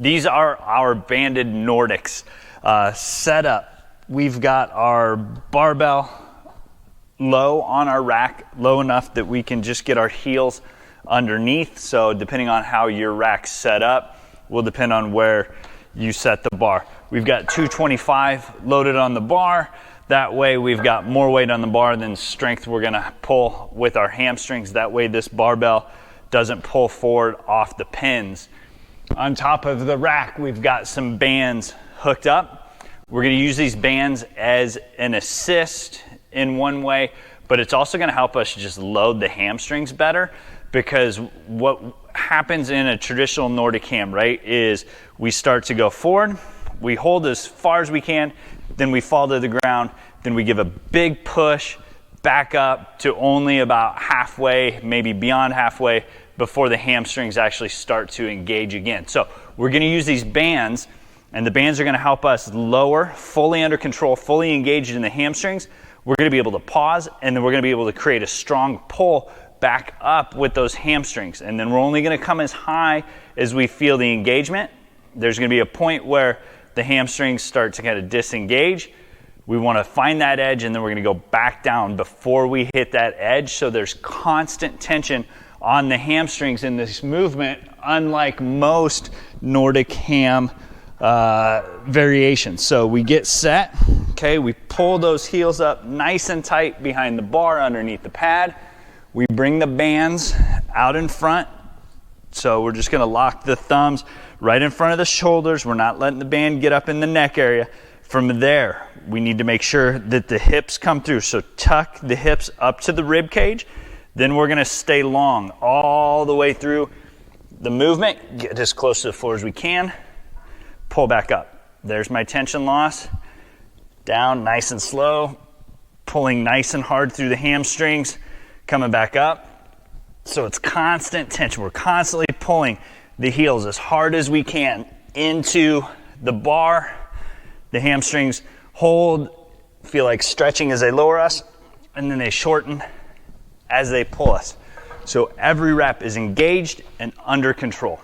These are our banded Nordics setup. We've got our barbell low on our rack, low enough that we can just get our heels underneath. So depending on how your rack's set up will depend on where you set the bar. We've got 225 loaded on the bar. That way we've got more weight on the bar than strength we're gonna pull with our hamstrings. That way this barbell doesn't pull forward off the pins. On top of the rack, we've got some bands hooked up. We're gonna use these bands as an assist in one way, but it's also gonna help us just load the hamstrings better, because what happens in a traditional Nordic ham, right, is we start to go forward, we hold as far as we can, then we fall to the ground, then we give a big push back up to only about halfway, maybe beyond halfway, before the hamstrings actually start to engage again. So we're gonna use these bands, and the bands are gonna help us lower, fully under control, fully engaged in the hamstrings. We're gonna be able to pause, and then we're gonna be able to create a strong pull back up with those hamstrings. And then we're only gonna come as high as we feel the engagement. There's gonna be a point where the hamstrings start to kind of disengage. We wanna find that edge, and then we're gonna go back down before we hit that edge. So there's constant tension on the hamstrings in this movement, unlike most Nordic ham variations. So we get set, okay, we pull those heels up nice and tight behind the bar underneath the pad. We bring the bands out in front. So we're just gonna lock the thumbs right in front of the shoulders. We're not letting the band get up in the neck area. From there, we need to make sure that the hips come through. So tuck the hips up to the rib cage. Then we're gonna stay long all the way through the movement. Get as close to the floor as we can. Pull back up. There's my tension loss. Down nice and slow. Pulling nice and hard through the hamstrings. Coming back up. So it's constant tension. We're constantly pulling the heels as hard as we can into the bar. The hamstrings hold, feel like stretching as they lower us, and then they shorten as they pull us. So every rep is engaged and under control.